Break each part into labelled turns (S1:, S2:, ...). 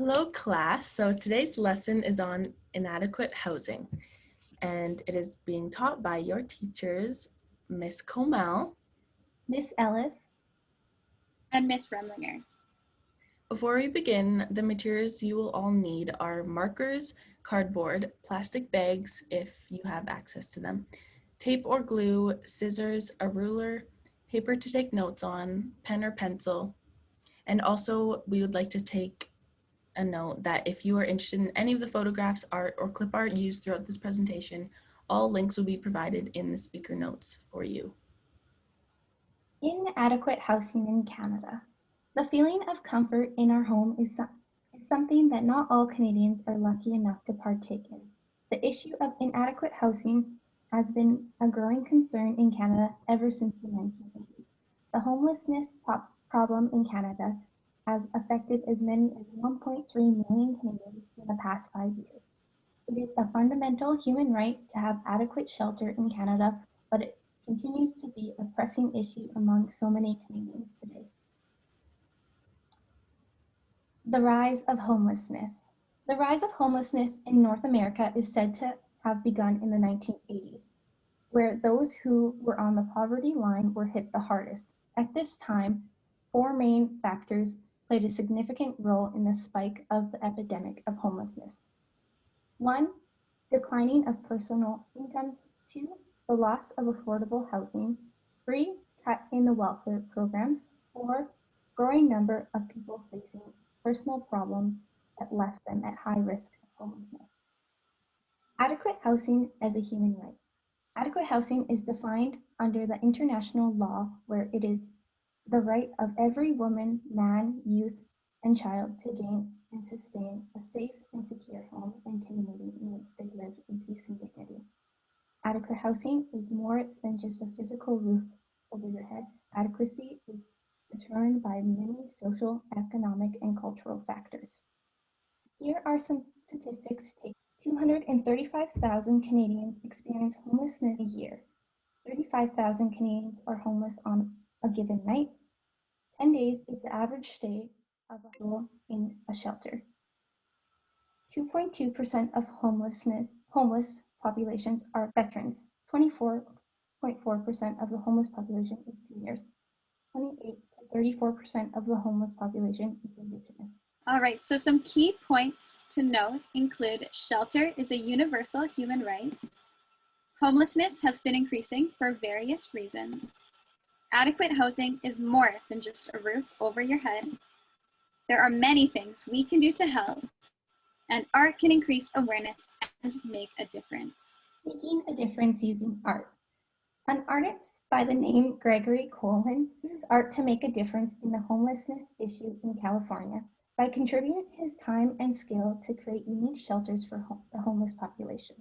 S1: Hello, class. So today's lesson is on inadequate housing, and it is being taught by your teachers, Miss Comel.
S2: Miss Ellis.
S3: And Miss Remlinger.
S1: Before we begin, the materials you will all need are markers, cardboard, plastic bags if you have access to them, tape or glue, scissors, a ruler, paper to take notes on, pen or pencil, and also we would like to take a note that if you are interested in any of the photographs, art, or clip art used throughout this presentation, all links will be provided in the speaker notes for you.
S2: Inadequate housing in Canada. The feeling of comfort in our home is something that not all Canadians are lucky enough to partake in. The issue of inadequate housing has been a growing concern in Canada ever since the 1980s. The homelessness problem in Canada has affected as many as 1.3 million Canadians in the past 5 years. It is a fundamental human right to have adequate shelter in Canada, but it continues to be a pressing issue among so many Canadians today. The rise of homelessness. The rise of homelessness in North America is said to have begun in the 1980s, where those who were on the poverty line were hit the hardest. At this time, four main factors played a significant role in the spike of the epidemic of homelessness. 1. Declining of personal incomes. 2. The loss of affordable housing. 3. Cut in the welfare programs. 4. Growing number of people facing personal problems that left them at high risk of homelessness. Adequate housing as a human right. Adequate housing is defined under the international law where it is the right of every woman, man, youth, and child to gain and sustain a safe and secure home and community in which they live in peace and dignity. Adequate housing is more than just a physical roof over your head. Adequacy is determined by many social, economic, and cultural factors. Here are some statistics. 235,000 Canadians experience homelessness a year. 35,000 Canadians are homeless on a given night. 10 days is the average stay of a people in a shelter. 2.2% of homeless populations are veterans. 24.4% of the homeless population is seniors. 28 to 34% of the homeless population is Indigenous.
S3: All right, so some key points to note include shelter is a universal human right. Homelessness has been increasing for various reasons. Adequate housing is more than just a roof over your head. There are many things we can do to help, and art can increase awareness and make a difference.
S2: Making a difference using art. An artist by the name Gregory Coleman uses art to make a difference in the homelessness issue in California by contributing his time and skill to create unique shelters for the homeless population.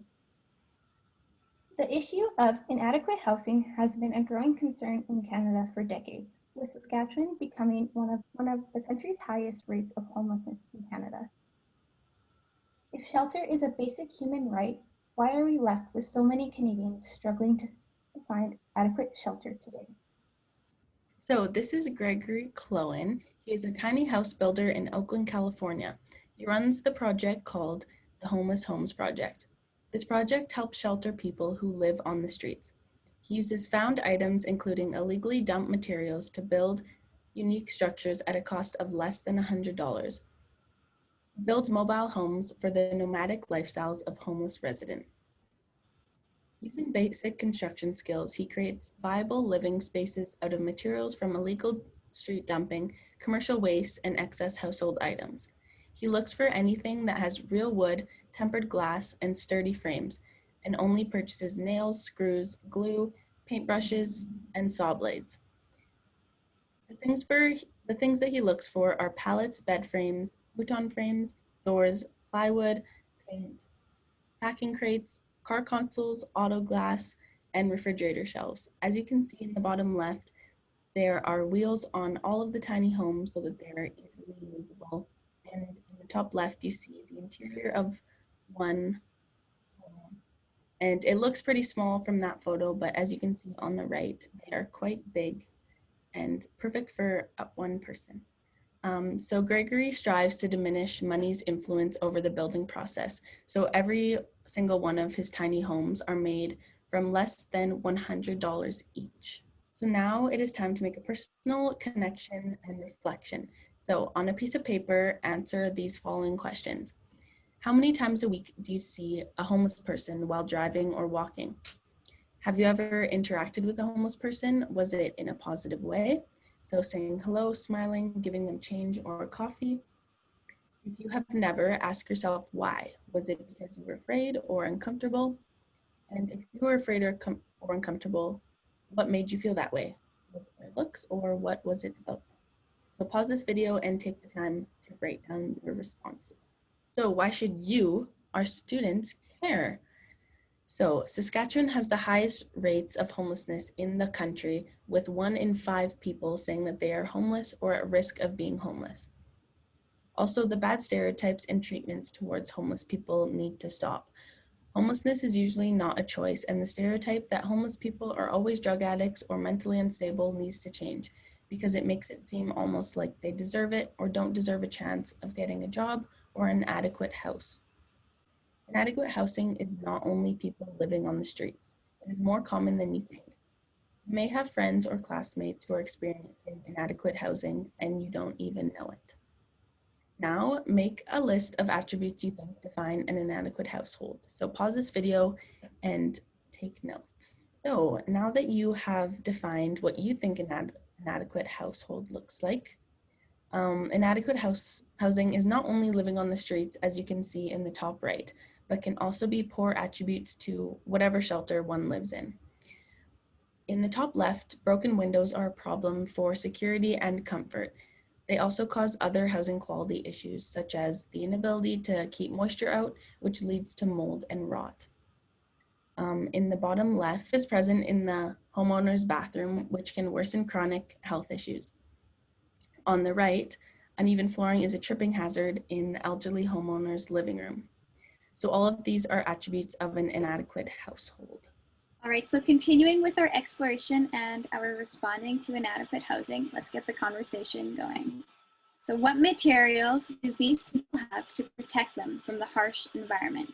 S2: The issue of inadequate housing has been a growing concern in Canada for decades, with Saskatchewan becoming one of the country's highest rates of homelessness in Canada. If shelter is a basic human right, why are we left with so many Canadians struggling to find adequate shelter today?
S1: So this is Gregory Clowen. He is a tiny house builder in Oakland, California. He runs the project called the Homeless Homes Project. This project helps shelter people who live on the streets. He uses found items, including illegally dumped materials, to build unique structures at a cost of less than $100. He builds mobile homes for the nomadic lifestyles of homeless residents. Using basic construction skills, he creates viable living spaces out of materials from illegal street dumping, commercial waste, and excess household items. He looks for anything that has real wood, tempered glass, and sturdy frames, and only purchases nails, screws, glue, paintbrushes, and saw blades. The things that he looks for are pallets, bed frames, futon frames, doors, plywood, paint, packing crates, car consoles, auto glass, and refrigerator shelves. As you can see in the bottom left, there are wheels on all of the tiny homes so that they are easily movable. And in the top left, you see the interior of one home. And it looks pretty small from that photo, but as you can see on the right, they are quite big and perfect for one person. So Gregory strives to diminish money's influence over the building process. So every single one of his tiny homes are made from less than $100 each. So now it is time to make a personal connection and reflection. So on a piece of paper, answer these following questions. How many times a week do you see a homeless person while driving or walking? Have you ever interacted with a homeless person? Was it in a positive way? So saying hello, smiling, giving them change or coffee. If you have never, ask yourself why. Was it because you were afraid or uncomfortable? And if you were afraid or uncomfortable, what made you feel that way? Was it their looks or what was it about them? So pause this video and take the time to write down your responses. So why should you, our students, care? So Saskatchewan has the highest rates of homelessness in the country, with 1 in 5 people saying that they are homeless or at risk of being homeless. Also, the bad stereotypes and treatments towards homeless people need to stop. Homelessness is usually not a choice, and the stereotype that homeless people are always drug addicts or mentally unstable needs to change because it makes it seem almost like they deserve it or don't deserve a chance of getting a job or an adequate house. Inadequate housing is not only people living on the streets. It is more common than you think. You may have friends or classmates who are experiencing inadequate housing and you don't even know it. Now, make a list of attributes you think define an inadequate household. So pause this video and take notes. So now that you have defined what you think an inadequate household looks like, inadequate housing is not only living on the streets, as you can see in the top right, but can also be poor attributes to whatever shelter one lives in. In the top left, broken windows are a problem for security and comfort. They also cause other housing quality issues, such as the inability to keep moisture out, which leads to mold and rot. In the bottom left is present in the homeowner's bathroom, which can worsen chronic health issues. On the right, uneven flooring is a tripping hazard in the elderly homeowner's living room. So all of these are attributes of an inadequate household.
S3: All right, so continuing with our exploration and our responding to inadequate housing, let's get the conversation going. So what materials do these people have to protect them from the harsh environment?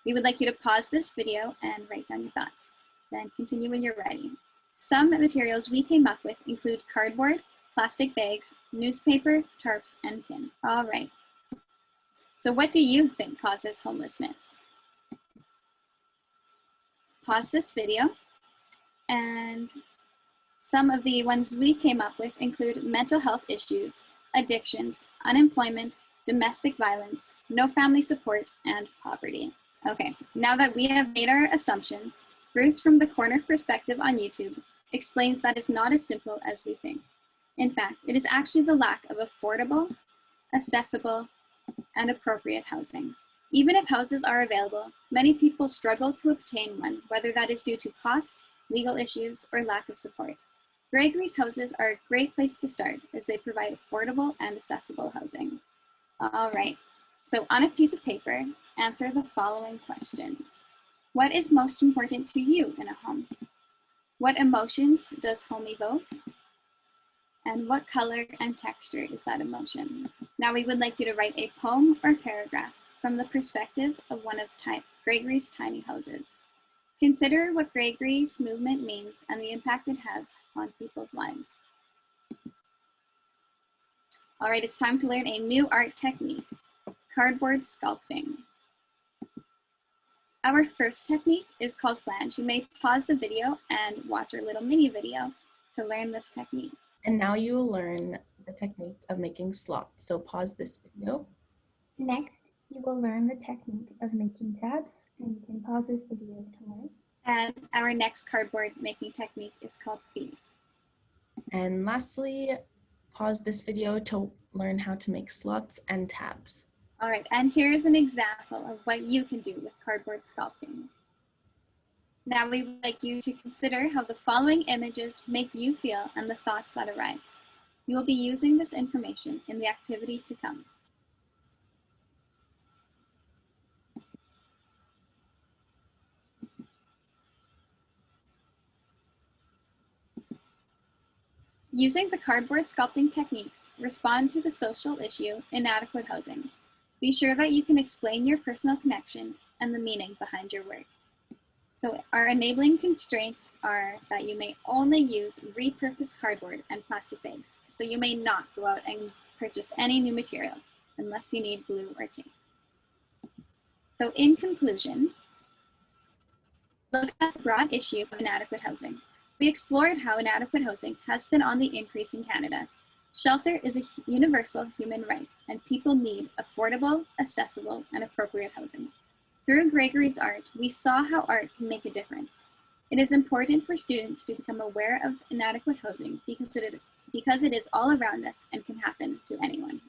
S3: We would like you to pause this video and write down your thoughts. Then continue when you're ready. Some materials we came up with include cardboard, plastic bags, newspaper, tarps, and tin. All right. So what do you think causes homelessness? Pause this video, and some of the ones we came up with include mental health issues, addictions, unemployment, domestic violence, no family support, and poverty. Okay, now that we have made our assumptions, Bruce from the Corner Perspective on YouTube explains that it's not as simple as we think. In fact, it is actually the lack of affordable, accessible, and appropriate housing. Even if houses are available, many people struggle to obtain one, whether that is due to cost, legal issues, or lack of support. Gregory's houses are a great place to start as they provide affordable and accessible housing. All right, so on a piece of paper, answer the following questions. What is most important to you in a home? What emotions does home evoke? And what color and texture is that emotion? Now we would like you to write a poem or paragraph from the perspective of one of Gregory's tiny houses. Consider what Gregory's movement means and the impact it has on people's lives. All right, it's time to learn a new art technique, cardboard sculpting. Our first technique is called flange. You may pause the video and watch our little mini video to learn this technique.
S1: And now you will learn the technique of making slots. So pause this video.
S2: Next, you will learn the technique of making tabs, and you can pause this video to learn.
S3: And our next cardboard making technique is called feet.
S1: And lastly, pause this video to learn how to make slots and tabs.
S3: All right, and here's an example of what you can do with cardboard sculpting. Now we would like you to consider how the following images make you feel and the thoughts that arise. You will be using this information in the activity to come. Using the cardboard sculpting techniques, respond to the social issue, inadequate housing. Be sure that you can explain your personal connection and the meaning behind your work. So our enabling constraints are that you may only use repurposed cardboard and plastic bags. So you may not go out and purchase any new material unless you need glue or tape. So in conclusion, look at the broad issue of inadequate housing. We explored how inadequate housing has been on the increase in Canada. Shelter is a universal human right, and people need affordable, accessible, and appropriate housing. Through Gregory's art, we saw how art can make a difference. It is important for students to become aware of inadequate housing because it is all around us and can happen to anyone.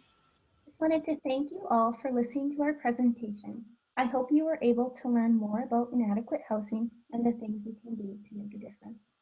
S2: Just wanted to thank you all for listening to our presentation. I hope you were able to learn more about inadequate housing and the things you can do to make a difference.